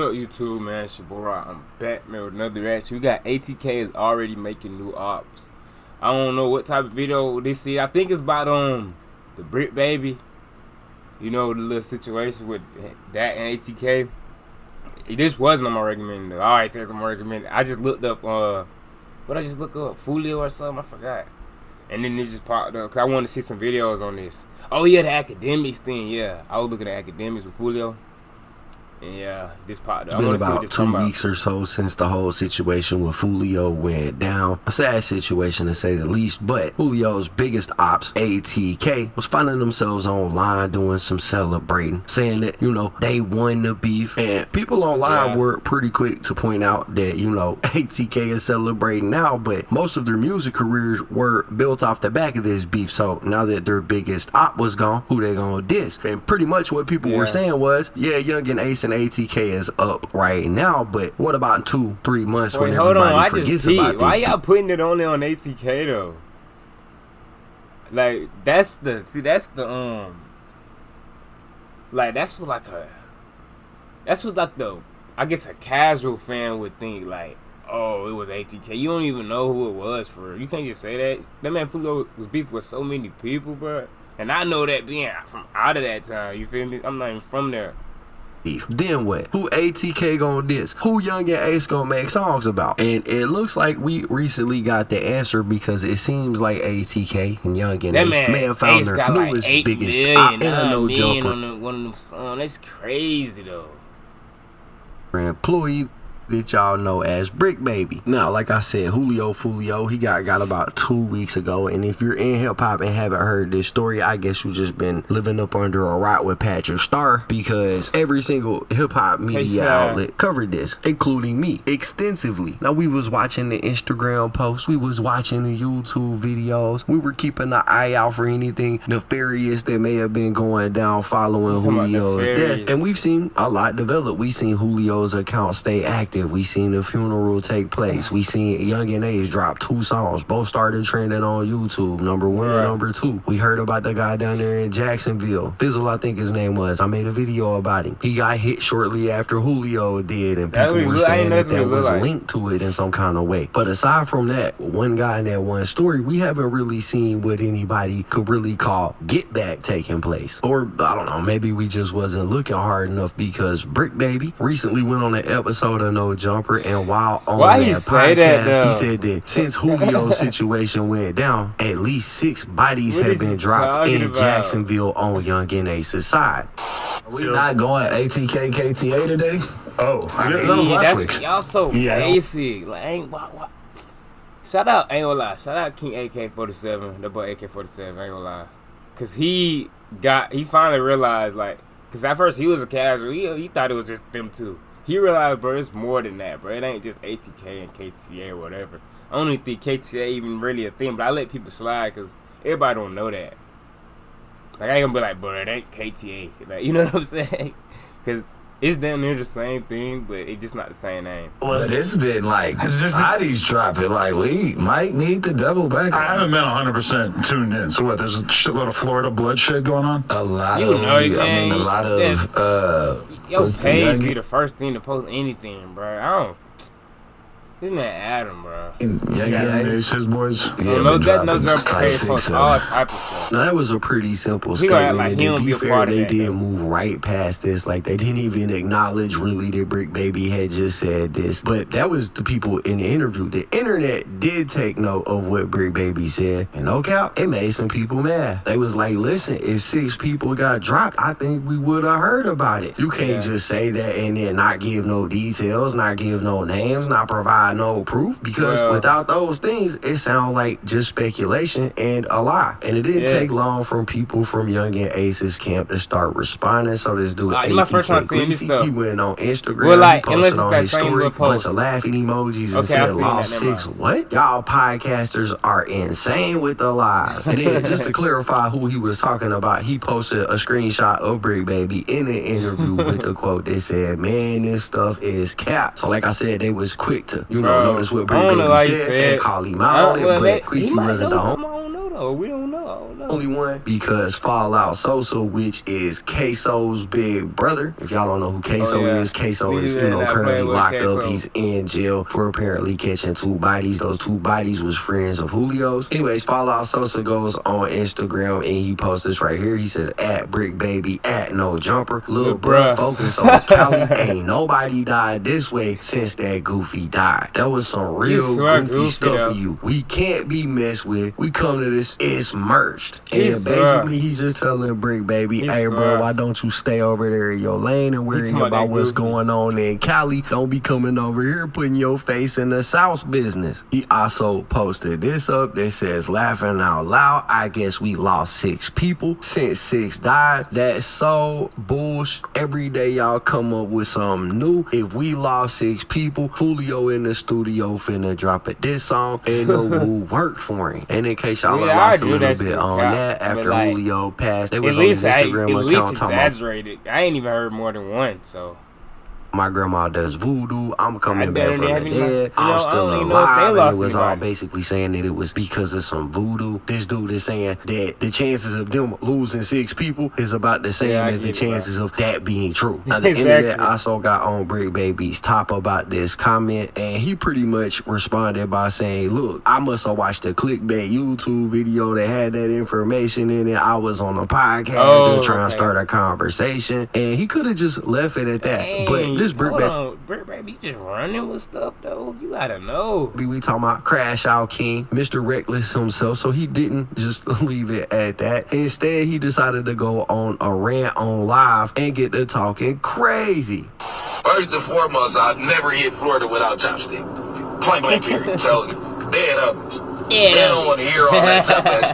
What up, YouTube, man? It's your boy Rock. I'm back, man, with another reaction. We got ATK is already making new ops. I don't know what type of video this is. I think it's about the Brick Baby. You know, the little situation with that and ATK. This wasn't on my recommended. Alright, says I'm recommended. I just looked up what I just look up? Fulio or something, I forgot. And then it just popped up because I wanted to see some videos on this. Oh yeah, the academics thing, yeah. I was looking at academics with Fulio. Yeah, this part. It's been about 2 weeks or so since the whole situation with Fulio went down. A sad situation to say the least, but Fulio's biggest ops, ATK, was finding themselves online doing some celebrating, saying that, you know, they won the beef. And people online were pretty quick to point out that, you know, ATK is celebrating now, but most of their music careers were built off the back of this beef. So now that their biggest op was gone, who they gonna diss? And pretty much what people were saying was, yeah, Young and Ace and ATK is up right now, but what about 2-3 months when everybody forgets about this? Why y'all putting it only on ATK though? Like that's what I guess a casual fan would think, like, oh, it was ATK. You don't even know who it was for real. You can't just say that. That man Fulio was beefing with so many people, bro. And I know that being from out of that time. You feel me? I'm not even from there. Beef. Then what? Who ATK gonna diss? Who Young and Ace gonna make songs about? And it looks like we recently got the answer, because it seems like ATK and Young and Ace may have found their newest, like biggest op and a no jumper on one of them songs. That's crazy though. Employee that y'all know as Brick Baby. Now, like I said, Fulio, he got about 2 weeks ago. And if you're in hip hop and haven't heard this story, I guess you just been living up under a rock with Patrick Star, because every single hip hop media outlet covered this, including me, extensively. Now, we was watching the Instagram posts, we was watching the YouTube videos, we were keeping an eye out for anything nefarious that may have been going down following Julio's death. And we've seen a lot develop. We seen Julio's account stay active. We seen the funeral take place. We seen Young and Ace drop 2 songs. Both started trending on YouTube, number 1 and number 2. We heard about the guy down there in Jacksonville. Fizzle, I think his name was. I made a video about him. He got hit shortly after Julio did, and people were saying that was linked to it in some kind of way. But aside from that, one guy in that one story, we haven't really seen what anybody could really call get back taking place. Or, I don't know, maybe we just wasn't looking hard enough, because Brick Baby recently went on an episode of No Jumper, and while on that podcast, he said that since Julio's situation went down, at least 6 bodies have been dropped in Jacksonville on Young and Ace's side. Are we not going ATK KTA today? Oh, that was last week. Y'all so basic. Like, shout out, ain't gonna lie. Shout out King AK-47, the boy AK-47. Ain't gonna lie, cause he finally realized, like, cause at first he was a casual. He thought it was just them two. He realized, bro, it's more than that, bro. It ain't just ATK and KTA or whatever. I don't even think KTA even really a thing, but I let people slide because everybody don't know that. Like, I ain't gonna be like, bro, it ain't KTA. Like, you know what I'm saying? Because it's damn near the same thing, but it's just not the same name. Well, it's been like bodies dropping. Like, we might need to double back. I haven't been 100% tuned in. So what? There's a shitload of Florida bloodshed going on. A lot of. Your page be the first thing to post anything, bro. This man Adam, bro. His boys. Yeah, no post all type of stuff. Now, that was a pretty simple statement. Like, and to be fair, they did move right past this. Like, they didn't even acknowledge really that Brick Baby had just said this. But that was the people in the interview. The internet did take note of what Brick Baby said. And no cap, it made some people mad. They was like, listen, if 6 people got dropped, I think we would have heard about it. You can't just say that and then not give no details, not give no names, not provide no proof, because without those things, it sounds like just speculation and a lie. And it didn't take long for people from Young and Ace's camp to start responding. So this dude, ATK, he went on Instagram, he posted on his story a bunch of laughing emojis and said, lost 6. What? Y'all podcasters are insane with the lies. And then just to clarify who he was talking about, he posted a screenshot of Brick Baby in an interview with the quote that said, man, this stuff is cap. So like I said, they was quick to, you know, notice what Brick Baby said and call him out on it, but Queasy wasn't the home. know. We don't know. I don't know. Only one because Fallout Sosa, which is Queso's big brother. If y'all don't know who Queso is, Queso is, currently locked up. He's in jail for apparently catching 2 bodies. Those 2 bodies was friends of Julio's. Anyways, Fallout Sosa goes on Instagram and he posts this right here. He says, @BrickBaby, @NoJumper. Lil' bruh, focus on Cali. Ain't nobody died this way since that Goofy died. That was some real goofy stuff for you. We can't be messed with. We come to this, it's merged. And basically, he's just telling BrickBaby, hey, bro, why don't you stay over there in your lane and worry about what's going on in Cali? Don't be coming over here putting your face in the South business. He also posted this up that says, laughing out loud, I guess we lost 6 people since 6 died. That's so bullshit. Every day y'all come up with something new. If we lost 6 people, Julio in the studio finna drop a diss song and know who worked for him. And in case y'all lost a little bit on that after Julio passed, they was on his Instagram account talking exaggerated. I ain't even heard more than one, so. My grandma does voodoo. I'm coming back from the dead. I'm still alive. And it was all basically saying that it was because of some voodoo. This dude is saying that the chances of them losing 6 people is about the same as the chances of that being true. Now, the internet also got on BrickBaby's top about this comment, and he pretty much responded by saying, look, I must have watched a clickbait YouTube video that had that information in it. I was on a podcast just trying to start a conversation, and he could have just left it at that. But this BrickBaby just running with stuff though. You gotta know. We talking about Crash Out King, Mr. Reckless himself, so he didn't just leave it at that. Instead, he decided to go on a rant on live and get to talking crazy. First and foremost, I'd never hit Florida without chopstick. Point blank period. So dead others. They don't want to hear all that tough ass.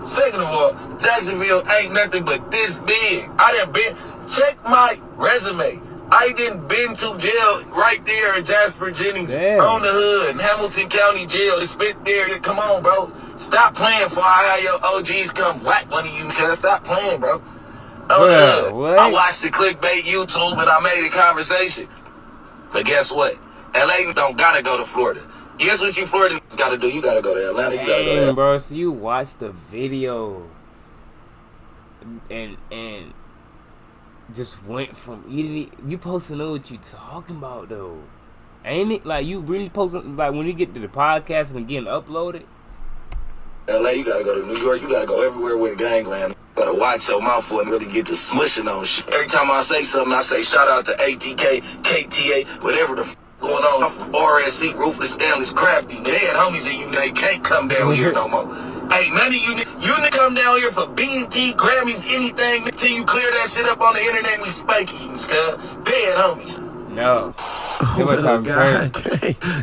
Second of all, Jacksonville ain't nothing but this big. I done been, check my resume. I done been to jail right there in Jasper Jennings on the hood in Hamilton County Jail. They spit there. Come on, bro. Stop playing before I have your OGs come whack one of you. Stop playing, bro. I watched the clickbait YouTube and I made a conversation. But guess what? LA don't gotta go to Florida. Guess what you Florida gotta do? You gotta go to Atlanta. You gotta go to bro, so you watched the video and just went from you posting know what you talking about though. Ain't it like you really posting like when you get to the podcast and getting uploaded? LA, you gotta go to New York, you gotta go everywhere with gangland. Gotta watch your mouth for and really get to smushing on shit. Every time I say something, I say shout out to ATK, KTA, whatever the going on from RSC, Ruthless, Stanley's, Crafty. They had homies in you, they can't come down here no more. Hey, none of you come down here for BET, Grammys, anything until you clear that shit up on the internet. We spanking you, scud. Dead homies. No. Oh, God.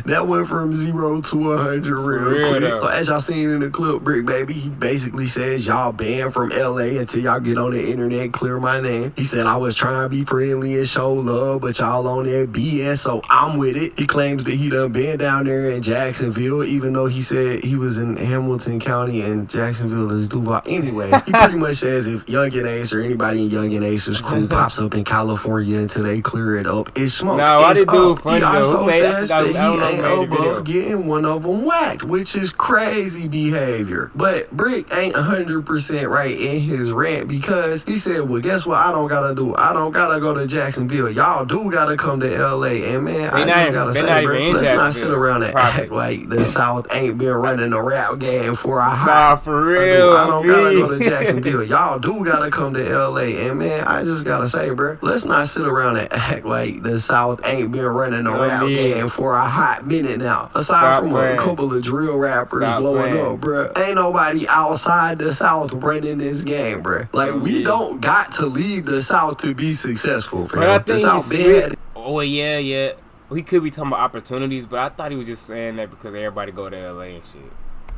That went from 0 to 100 real quick. So as y'all seen in the clip, BrickBaby, he basically says y'all banned from LA until y'all get on the internet, clear my name. He said I was trying to be friendly and show love, but y'all on that BS, so I'm with it. He claims that he done been down there in Jacksonville, even though he said he was in Hamilton County and Jacksonville is Duval. Anyway, he pretty much says if Young and Ace or anybody in Young and Ace's crew pops up in California until they clear it up, it's smoke. No, I did do funny he also though. says that he ain't above getting one of them whacked, which is crazy behavior. But Brick ain't 100% right in his rant because he said, well, guess what I don't gotta do? I don't gotta go to Jacksonville. Y'all do gotta come to LA. And man, I just gotta say, Brick, let's not sit around and act like the South ain't been running a rap game for a hot. For real. I don't gotta go to Jacksonville. Y'all do gotta come to LA. And man, I just gotta say, bro, let's not sit around and act like the South ain't been running a rap game for a hot minute now. Aside from a couple of drill rappers blowing up, bruh, ain't nobody outside the South running this game, bruh. Like, we don't got to leave the South to be successful, fam. The South been. Oh, yeah. He could be talking about opportunities, but I thought he was just saying that because everybody go to LA and shit.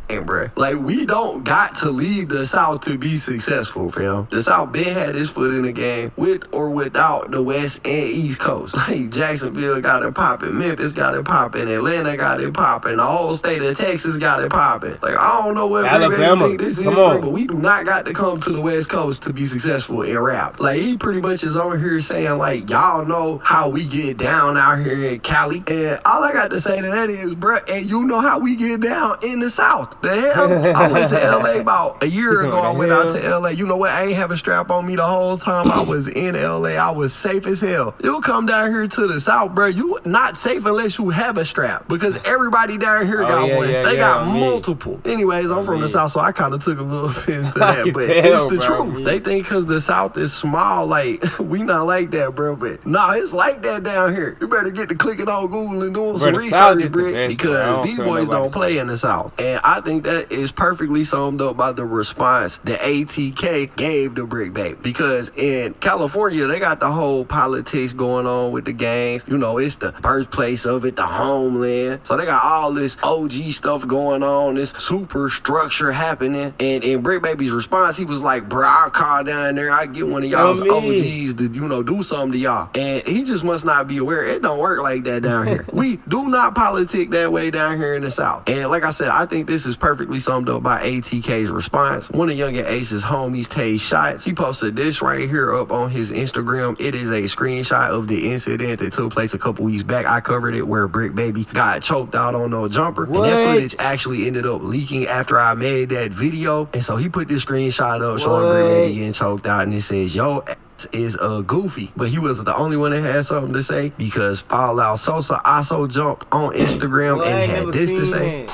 Bruh. Like, we don't got to leave the South to be successful, fam. The South been had his foot in the game with or without the West and East Coast. Like, Jacksonville got it popping, Memphis got it popping, Atlanta got it popping, the whole state of Texas got it popping. Like, I don't know what Alabama think this is, bro, but we do not got to come to the West Coast to be successful in rap. Like, he pretty much is on here saying, like, y'all know how we get down out here in Cali. And all I got to say to that is, bruh, and you know how we get down in the South. The hell? I went to LA about a year ago. I went out to LA. You know what? I ain't have a strap on me the whole time I was in LA. I was safe as hell. You come down here to the South, bro, you not safe unless you have a strap. Because everybody down here got one. They got multiple. Anyways, I'm from the South, so I kind of took a little offense to that. But it's the truth. They think because the South is small, like, we not like that, bro. But nah, it's like that down here. You better get to clicking on Google and doing some research, bro. Because these boys don't play in the South. And I think that is perfectly summed up by the response that ATK gave to Brick Baby. Because in California, they got the whole politics going on with the gangs. You know, it's the birthplace of it, the homeland. So they got all this OG stuff going on, this super structure happening. And in Brick Baby's response, he was like, bro, I'll call down there. I get one of y'all's OGs to, you know, do something to y'all. And he just must not be aware. It don't work like that down here. We do not politic that way down here in the South. And like I said, I think this is perfectly summed up by ATK's response. One of Young and Ace's homies, Tay Shots, he posted this right here up on his Instagram. It is a screenshot of the incident that took place a couple weeks back. I covered it where Brick Baby got choked out on no jumper. And that footage actually ended up leaking after I made that video. And so he put this screenshot up showing Brick Baby getting choked out, and it says, yo, is a goofy. But he was the only one that had something to say, because Fallout Sosa also jumped on Instagram and had this to say.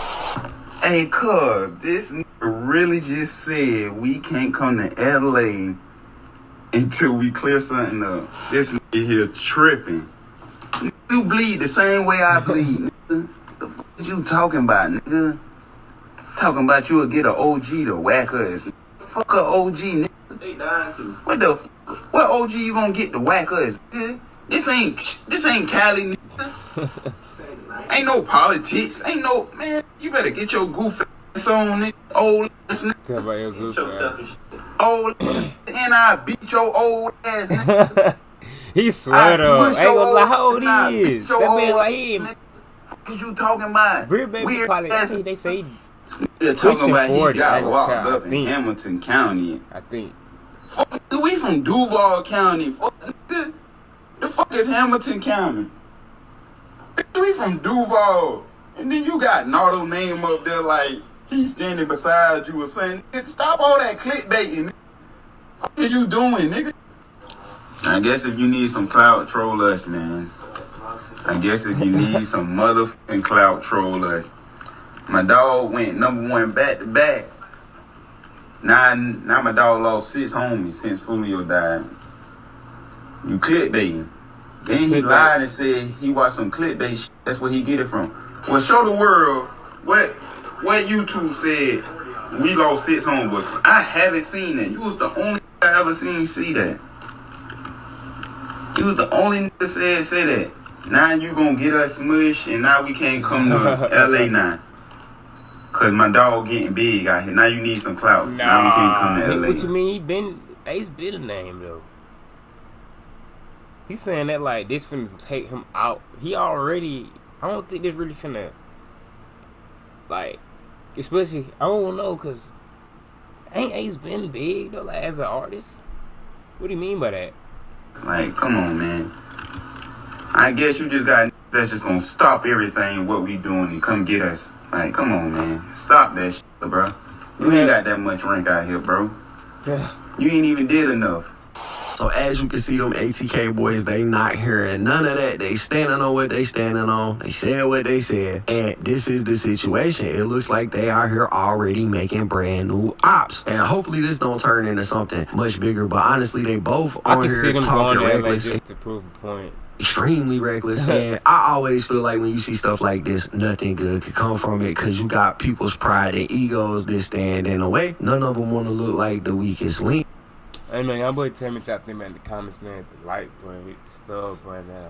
Hey, cuz, this nigga really just said we can't come to LA until we clear something up. This nigga here tripping. You bleed the same way I bleed, nigga. The fuck is you talking about, nigga? Talking about you'll get an OG to whack us. Fuck a OG, nigga. They dying too. What the fuck? What OG you gonna get to whack us, nigga? This ain't Cali, nigga. Ain't no politics. Ain't no, man, you better get your goof ass on, nigga. Old ass nigga. Tell about your goof ass. Old ass, and I beat your old ass, nigga. He swear though. Ain't gonna lie, how old he is? That man like him. What is you talking about? Brick Baby probably, they say they're talking about 40, he got locked up in Hamilton County. I think. Fuck, we from Duval County. Fuck, nigga. The fuck is Hamilton County? We from Duval. And then you got Nardo name up there like he's standing beside you or saying, stop all that clickbaiting. What are you doing, nigga? I guess if you need some clout, troll us, man. I guess if you need some motherfucking clout, troll us. My dog went #1 back to back. Now my dog lost 6 homies since Fulio died. You clickbaiting. Then he lied and said he watched some clickbait shit. That's where he get it from. Well, show the world what YouTube said we lost 6 homies. I haven't seen that. You was the only I ever seen see that. You was the only nigga say that. Now you gonna get us smushed and now we can't come to LA now. Cause my dog getting big out here. Now you need some clout. Nah, now we can't come to LA. What you mean? Ace been a name though. He's saying that like this finna take him out. He already. I don't think this really finna. Like, especially I don't know, cause ain't Ace been big though, like as an artist? What do you mean by that? Like, come on, man. I guess you just got that's just gonna stop everything what we doing and come get us. Like, come on, man. Stop that shit, bro. You ain't got that much rank out here, bro. You ain't even did enough. So as you can see, them ATK boys, they not hearing none of that. They standing on what they standing on. They said what they said. And this is the situation. It looks like they are here already making brand new ops. And hopefully this don't turn into something much bigger. But honestly, they both on here talking reckless. Just to prove a point. Extremely reckless. And I always feel like when you see stuff like this, nothing good could come from it, because you got people's pride and egos that stand in the way. None of them want to look like the weakest link. Hey man, y'all boy tell me what y'all think, man, in the comments, man. The like button, hit the sub button, man.